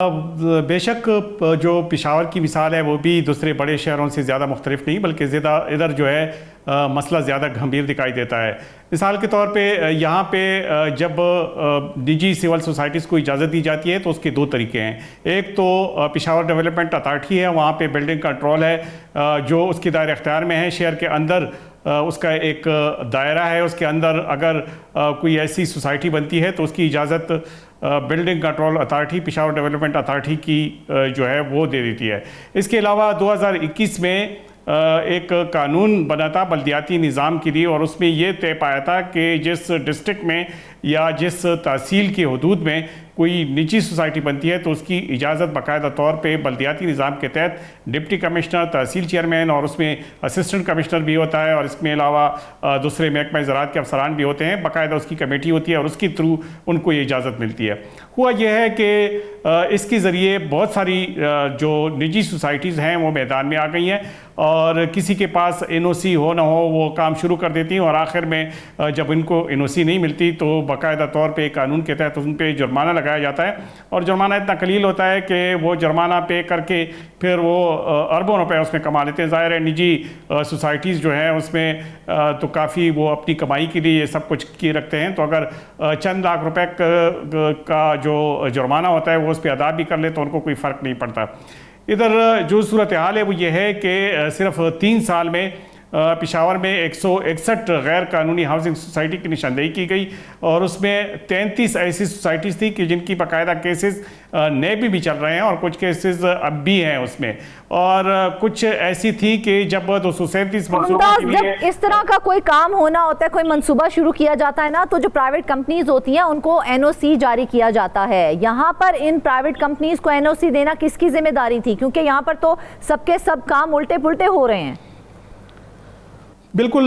बेशक जो पेशावर की मिसाल है वो भी दूसरे बड़े शहरों से ज़्यादा मुख्तलिफ नहीं, बल्कि ज़्यादा इधर जो है मसला ज़्यादा गंभीर दिखाई देता है। मिसाल के तौर पे यहाँ पे जब निजी सिविल सोसाइटीज़ को इजाज़त दी जाती है तो उसके दो तरीके हैं। एक तो पेशावर डेवलपमेंट अथॉरिटी है, वहाँ पे बिल्डिंग कंट्रोल है जो उसके दायरे अख्तियार में है। शहर के अंदर उसका एक दायरा है, उसके अंदर अगर कोई ऐसी सोसाइटी बनती है तो उसकी इजाज़त building control authority, Peshawar development authority की जो है वो दे देती है। इसके अलावा 2021 में एक कानून बना था बल्दियाती निज़ाम के लिए, और उसमें ये तय पाया था कि जिस डिस्ट्रिक्ट में या जिस तहसील के हदूद में कोई निजी सोसाइटी बनती है तो उसकी इजाज़त बाकायदा तौर पे बल्दियाती निज़ाम के तहत डिप्टी कमिश्नर, तहसील चेयरमैन और उसमें असिस्टेंट कमिश्नर भी होता है, और इसके अलावा दूसरे महकमा ज़राअत के अफसरान भी होते हैं। बाकायदा उसकी कमेटी होती है और उसके थ्रू उनको ये इजाज़त मिलती है। हुआ यह है कि इसके ज़रिए बहुत सारी जो निजी सोसाइटीज़ हैं वो मैदान में आ गई हैं, और किसी के पास NOC हो ना हो वो काम शुरू कर देती हैं, और आखिर में जब इनको NOC नहीं मिलती तो बाकायदा तौर पे कानून के तहत उन पर जुर्माना लगाया जाता है। और जुर्माना इतना कलील होता है कि वो जुर्माना पे करके फिर वो अरबों रुपए उसमें कमा लेते हैं। ज़ाहिर है निजी सोसाइटीज़ जो हैं उसमें तो काफ़ी वो अपनी कमाई के लिए ये सब कुछ किए रखते हैं, तो अगर चंद लाख रुपए का जो जुर्माना होता है वो उस पर अदा भी कर ले तो उनको कोई फ़र्क नहीं पड़ता। इधर जो सूरत हाल है वो ये है कि सिर्फ 3 साल में पेशावर में 161 गैर कानूनी हाउसिंग सोसाइटी की निशानदेही की गई, और उसमें 33 ऐसी सोसाइटीज़ थी कि जिनकी बाकायदा केसेस नए भी चल रहे हैं और कुछ केसेस अब भी हैं उसमें, और कुछ ऐसी थी कि जब 237 जब इस तरह का कोई काम होना होता है, कोई मंसूबा शुरू किया जाता है ना, तो जो प्राइवेट कंपनीज होती हैं उनको NOC जारी किया जाता है। यहाँ पर इन प्राइवेट कंपनीज को NOC देना किसकी जिम्मेदारी थी, क्योंकि यहाँ पर तो सबके सब काम उल्टे पुल्टे हो रहे हैं। बिल्कुल,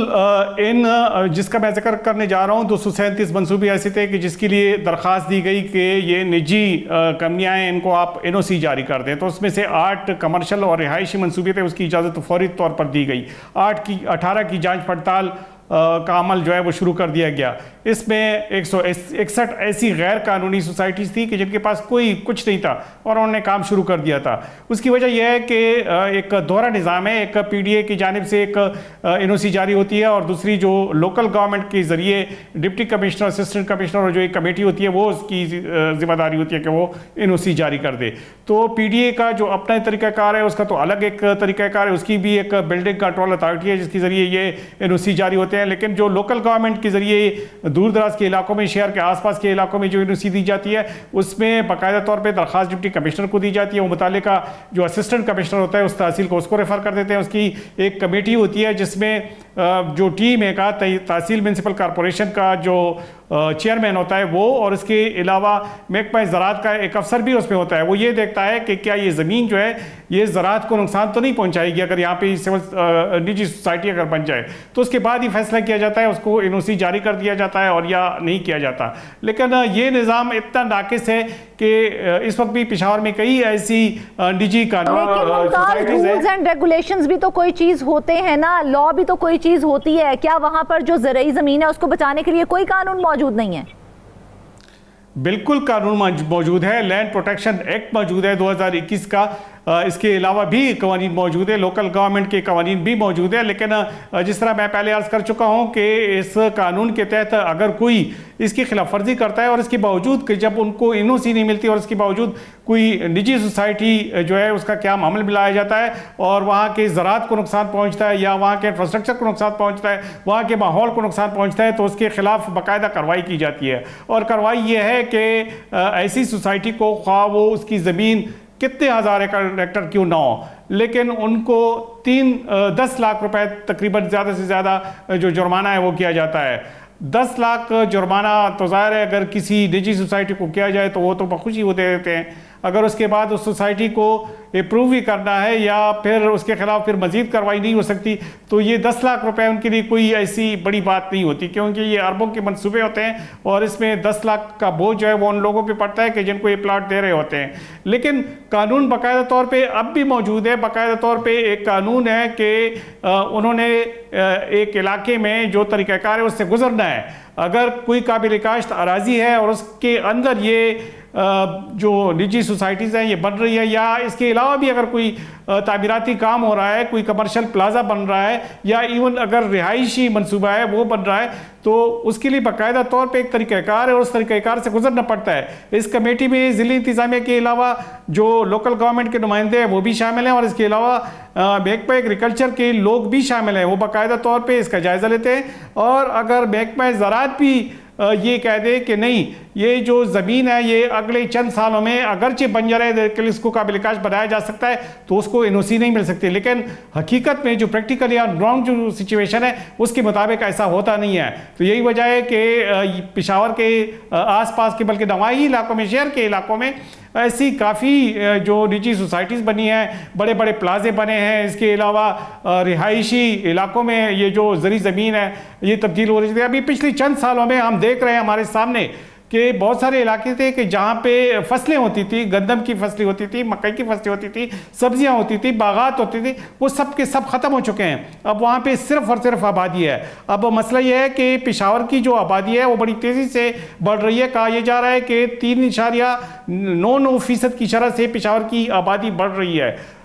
इन जिसका मैं जिक्र करने जा रहा हूँ 237 मनसूबे ऐसे थे कि जिसके लिए दरख्वास्त दी गई कि ये निजी कंपनियाँ हैं, इनको आप NOC जारी कर दें। तो उसमें से 8 कमर्शियल और रिहायशी मनसूबे थे, उसकी इजाज़त फौरी तौर पर दी गई। 18 की जांच पड़ताल का अमल जो है वो शुरू कर दिया गया। इसमें 161 ऐसी गैर कानूनी सोसाइटीज़ थी कि जिनके पास कोई कुछ नहीं था और उन्होंने काम शुरू कर दिया था। उसकी वजह यह है कि एक दोहरा निज़ाम है, एक PDA की जानिब से एक NOC जारी होती है, और दूसरी जो लोकल गवर्नमेंट के ज़रिए डिप्टी कमिश्नर, असिस्टेंट कमिश्नर और जो एक कमेटी होती है वो उसकी जिम्मेदारी होती है कि वो NOC जारी कर दे। तो PDA का जो अपना तरीक़ाकार है उसका तो अलग एक तरीक़ाकार है, उसकी भी एक बिल्डिंग कंट्रोल अथॉरिटी है जिसके ज़रिए ये NOC जारी होते हैं। लेकिन जो लोकल गवर्नमेंट के ज़रिए दूर दराज के इलाकों में, शहर के आसपास के इलाकों में जो NOC दी जाती है उसमें बाकायदा तौर पे दरख्वास्त डिप्टी कमिश्नर को दी जाती है। वो मुतालिका जो असिस्टेंट कमिश्नर होता है उस तहसील को उसको रेफ़र कर देते हैं। उसकी एक कमेटी होती है जिसमें जो टीम है का तहसील म्यूनसिपल कॉरपोरेशन का जो चेयरमैन होता है वो, और इसके अलावा महकमा ज़राअत का एक अफसर भी उसमें होता है। वो ये देखता है कि क्या ये ज़मीन जो है ये ज़राअत को नुकसान तो नहीं पहुंचाएगी अगर यहाँ पे सिविल निजी सोसाइटी अगर बन जाए, तो उसके बाद ही फैसला किया जाता है उसको NOC जारी कर दिया जाता है और या नहीं किया जाता। लेकिन ये निज़ाम इतना नाकिस है कि इस वक्त भी पेशावर में कई ऐसी निजी कानून रूल्स एंड रेगुलेशंस भी तो कोई चीज़ होते हैं ना, लॉ भी तो कोई चीज़ होती है। क्या वहाँ पर जो ज़रई ज़मीन है उसको बचाने के लिए कोई कानून मौजूद नहीं है? बिल्कुल कानून मौजूद है, लैंड प्रोटेक्शन एक्ट मौजूद है 2021 का। इसके अलावा भी कवानीन मौजूद है, लोकल गवर्नमेंट के कवानीन भी मौजूद है। लेकिन जिस तरह मैं पहले अर्ज़ कर चुका हूँ कि इस कानून के तहत अगर कोई इसकी खिलाफ वर्जी करता है और इसके बावजूद कि जब उनको NOC नहीं मिलती और इसके बावजूद कोई निजी सोसाइटी जो है उसका क्या मामला मिलाया जाता है और वहाँ के ज़राअत को नुकसान पहुँचता है या वहाँ के इंफ्रास्ट्रक्चर को नुकसान पहुँचता है, वहाँ के माहौल को नुकसान पहुँचता है, तो उसके खिलाफ बाकायदा कार्रवाई की जाती है। और कार्रवाई ये है कि ऐसी सोसाइटी को ख्वाह वो उसकी ज़मीन कितने हज़ार हेक्टर क्यों ना हो, लेकिन उनको 10 लाख रुपए तकरीबन ज़्यादा से ज़्यादा जो जुर्माना है वो किया जाता है। 10 लाख जुर्माना तो ज़ाहिर है अगर किसी निजी सोसाइटी को किया जाए तो वो तो बखुशी वो दे देते हैं। अगर उसके बाद उस सोसाइटी को अप्रूव भी करना है या फिर उसके खिलाफ फिर मज़ीद कार्रवाई नहीं हो सकती, तो ये 10 लाख रुपए उनके लिए कोई ऐसी बड़ी बात नहीं होती, क्योंकि ये अरबों के मंसूबे होते हैं और इसमें 10 लाख का बोझ जो है वो उन लोगों पे पड़ता है कि जिनको ये प्लाट दे रहे होते हैं। लेकिन कानून बाकायदा तौर पे अब भी मौजूद है। बाकायदा तौर पे एक कानून है कि उन्होंने एक इलाके में जो तरीक़ाकार है उससे गुजरना है। अगर कोई काबिल काश्त अराजी है और उसके अंदर ये जो निजी सोसाइटीज़ हैं ये बन रही है, या इसके अलावा भी अगर कोई तामीराती काम हो रहा है, कोई कमर्शियल प्लाजा बन रहा है, या इवन अगर रिहायशी मनसूबा है वो बन रहा है, तो उसके लिए बाकायदा तौर पे एक तरीक़ाकार है और उस तरीक़ाकार से गुजरना पड़ता है। इस कमेटी में ज़िली इंतज़ामिया के अलावा जो लोकल गवर्नमेंट के नुमाइंदे हैं वो भी शामिल हैं, और इसके अलावा महकमा एग्रीकल्चर के लोग भी शामिल हैं। वो बाकायदा तौर पे इसका जायज़ा लेते हैं, और अगर महकमा ज़राअत भी ये कह दे कि नहीं ये जो ज़मीन है ये अगले चंद सालों में अगरचे बंजर है लेकिन इसको काबिल काश बनाया जा सकता है, तो उसको एनओसी नहीं मिल सकती। लेकिन हकीकत में जो प्रैक्टिकल या रॉन्ग जो सिचुएशन है उसके मुताबिक ऐसा होता नहीं है। तो यही वजह है कि पेशावर के आसपास के बल्कि नवाही इलाकों में, शहर के इलाकों में ऐसी काफ़ी जो निजी सोसाइटीज़ बनी हैं, बड़े बड़े प्लाजे बने हैं। इसके अलावा रिहायशी इलाकों में ये जो ज़री ज़मीन है ये तब्दील हो रही थी। अभी पिछले चंद सालों में हम देख रहे हैं हमारे सामने कि बहुत सारे इलाके थे कि जहाँ पे फसलें होती थी, गंदम की फसलें होती थी, मकई की फसलें होती थी, सब्जियाँ होती थी, बागात होती थी, वो सब के सब ख़त्म हो चुके हैं। अब वहाँ पे सिर्फ और सिर्फ आबादी है। अब मसला ये है कि पेशावर की जो आबादी है वो बड़ी तेज़ी से बढ़ रही है। कहा यह जा रहा है कि 3.9% की शरह से पेशावर की आबादी बढ़ रही है।